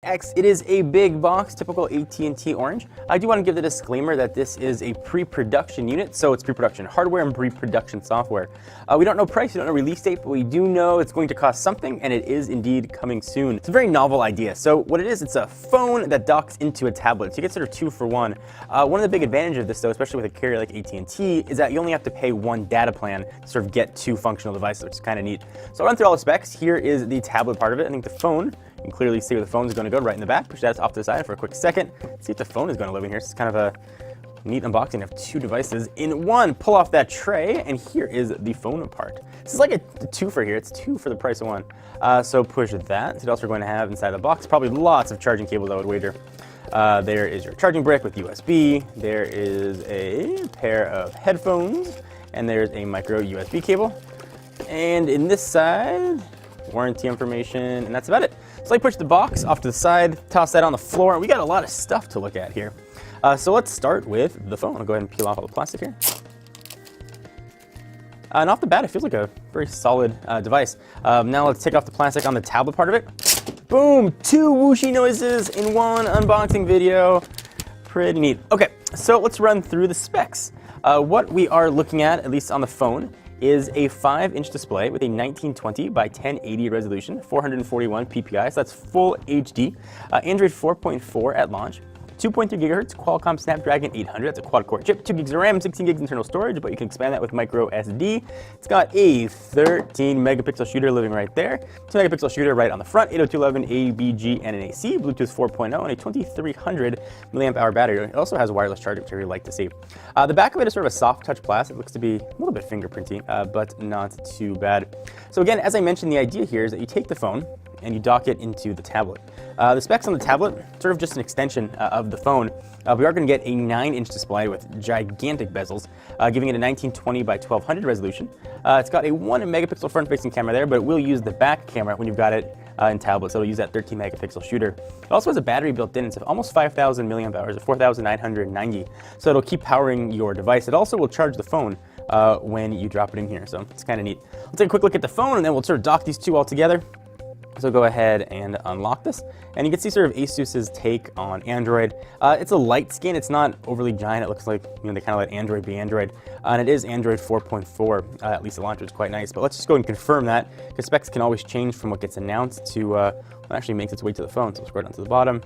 X, it is a big box, typical AT&T orange. I do want to give the disclaimer that this is a pre-production unit, so it's pre-production hardware and pre-production software. We don't know price, we don't know release date, but we do know it's going to cost something, and it is indeed coming soon. It's a very novel idea. So what it is, it's a phone that docks into a tablet. So you get sort of 2 for 1. One of the big advantages of this, though, especially with a carrier like AT&T, is that you only have to pay 1 data plan to sort of get 2 functional devices, which is kind of neat. So I'll run through all the specs. Here is the tablet part of it. I think the phone, you can clearly see where the phone is going to go, right in the back. Push that off to the side for a quick second. See if the phone is going to live in here. It's kind of a neat unboxing of 2 devices in one. Pull off that tray, and here is the phone part. This is like a 2-fer here. It's 2 for the price of 1. So push that. So what else we're going to have inside the box? Probably lots of charging cables, I would wager. There is your charging brick with USB. There is a pair of headphones, and there's a micro USB cable. And in this side, warranty information, and that's about it. So I push the box off to the side, toss that on the floor, and we got a lot of stuff to look at here. So let's start with the phone. I'll go ahead and peel off all the plastic here. And off the bat, it feels like a very solid device. Now let's take off the plastic on the tablet part of it. Boom! 2 whooshy noises in one unboxing video. Pretty neat. Okay, so let's run through the specs. What we are looking at least on the phone, is a 5-inch display with a 1920 by 1080 resolution, 441 ppi, so that's full HD. Android 4.4 at launch. 2.3 gigahertz Qualcomm Snapdragon 800, that's a quad-core chip, 2 gigs of RAM, 16 gigs internal storage, but you can expand that with micro SD. It's got a 13 megapixel shooter living right there, 2 megapixel shooter right on the front, 802.11 ABG and an AC, Bluetooth 4.0, and a 2300 milliamp hour battery. It also has wireless charging, which I really like to see. The back of it is sort of a soft touch plastic. It looks to be a little bit fingerprinty, but not too bad. So again, as I mentioned, the idea here is that you take the phone and you dock it into the tablet. The specs on the tablet, sort of just an extension of the phone. We are going to get a 9-inch display with gigantic bezels, giving it a 1920 by 1200 resolution. It's got a 1 megapixel front-facing camera there, but it will use the back camera when you've got it in tablet, so it'll use that 13 megapixel shooter. It also has a battery built in. It's almost 5,000 milliamp hours, or 4,990, so it'll keep powering your device. It also will charge the phone when you drop it in here, so it's kind of neat. Let's take a quick look at the phone, and then we'll sort of dock these 2 all together. So go ahead and unlock this, and you can see sort of Asus's take on Android. It's a light skin, it's not overly giant. It looks like, you know, they kind of let Android be Android, and it is Android 4.4, at least the launcher is quite nice. But let's just go and confirm that, because specs can always change from what gets announced to what actually makes its way to the phone. So let's scroll down to the bottom.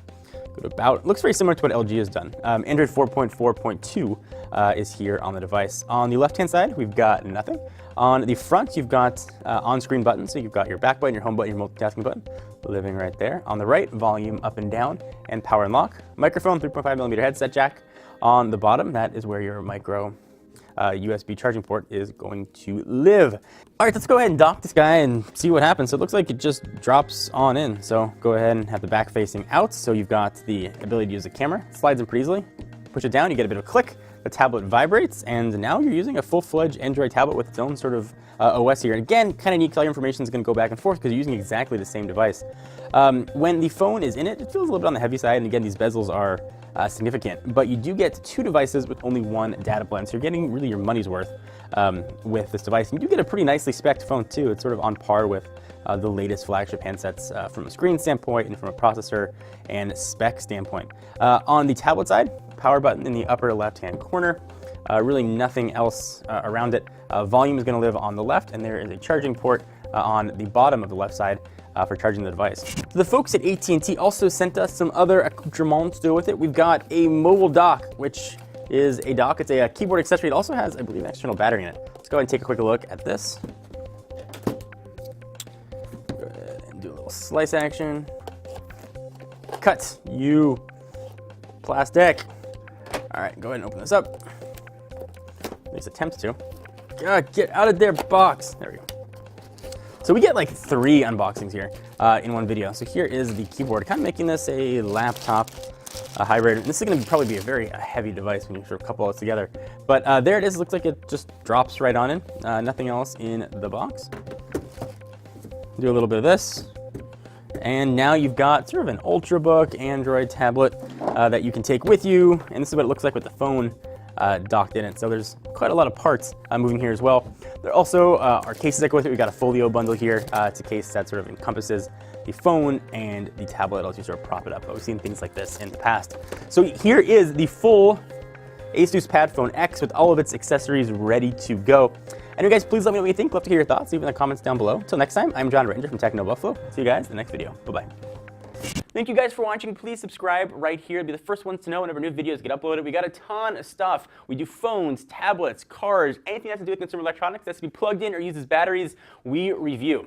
Go to about. It looks very similar to what LG has done. Android 4.4.2 is here on the device. On the left-hand side, we've got nothing. On the front, you've got on-screen buttons. So you've got your back button, your home button, your multitasking button living right there. On the right, volume up and down, and power and lock. Microphone, 3.5mm headset jack. On the bottom, that is where your micro USB charging port is going to live. All right, let's go ahead and dock this guy and see what happens. So it looks like it just drops on in. So go ahead and have the back facing out. So you've got the ability to use the camera. It slides in pretty easily. Push it down, you get a bit of a click. The tablet vibrates, and now you're using a full-fledged Android tablet with its own sort of OS here. And again, kind of neat, all your information is going to go back and forth because you're using exactly the same device. When the phone is in it, it feels a little bit on the heavy side, and again, these bezels are significant. But you do get 2 devices with only 1 data plan, so you're getting really your money's worth with this device. And you do get a pretty nicely spec'd phone too. It's sort of on par with the latest flagship handsets from a screen standpoint and from a processor and spec standpoint. On the tablet side, power button in the upper left-hand corner. Really nothing else around it. Volume is going to live on the left, and there is a charging port on the bottom of the left side for charging the device. The folks at AT&T also sent us some other accoutrements to go with it. We've got a mobile dock, which is a dock. It's a keyboard accessory. It also has, I believe, an external battery in it. Let's go ahead and take a quick look at this. Go ahead and do a little slice action. Cut, you plastic. All right, go ahead and open this up. At least attempt to. God, get out of there, box. There we go. So we get like 3 unboxings here in one video. So here is the keyboard, kind of making this a laptop hybrid. This is going to probably be a very heavy device when you sort of couple it together. But there it is. It looks like it just drops right on in. Nothing else in the box. Do a little bit of this. And now you've got sort of an Ultrabook Android tablet that you can take with you. And this is what it looks like with the phone docked in it. So there's quite a lot of parts moving here as well. There also are cases that go with it. We've got a folio bundle here. It's a case that sort of encompasses the phone and the tablet as you sort of prop it up. But we've seen things like this in the past. So here is the full Asus PadFone X with all of its accessories ready to go. Anyway guys, please let me know what you think. Love to hear your thoughts, leave in the comments down below. Until next time, I'm John Ranger from Techno Buffalo. See you guys in the next video. Bye-bye. Thank you guys for watching. Please subscribe right here to be the first ones to know whenever new videos get uploaded. We got a ton of stuff. We do phones, tablets, cars, anything that has to do with consumer electronics that's to be plugged in or uses batteries, we review.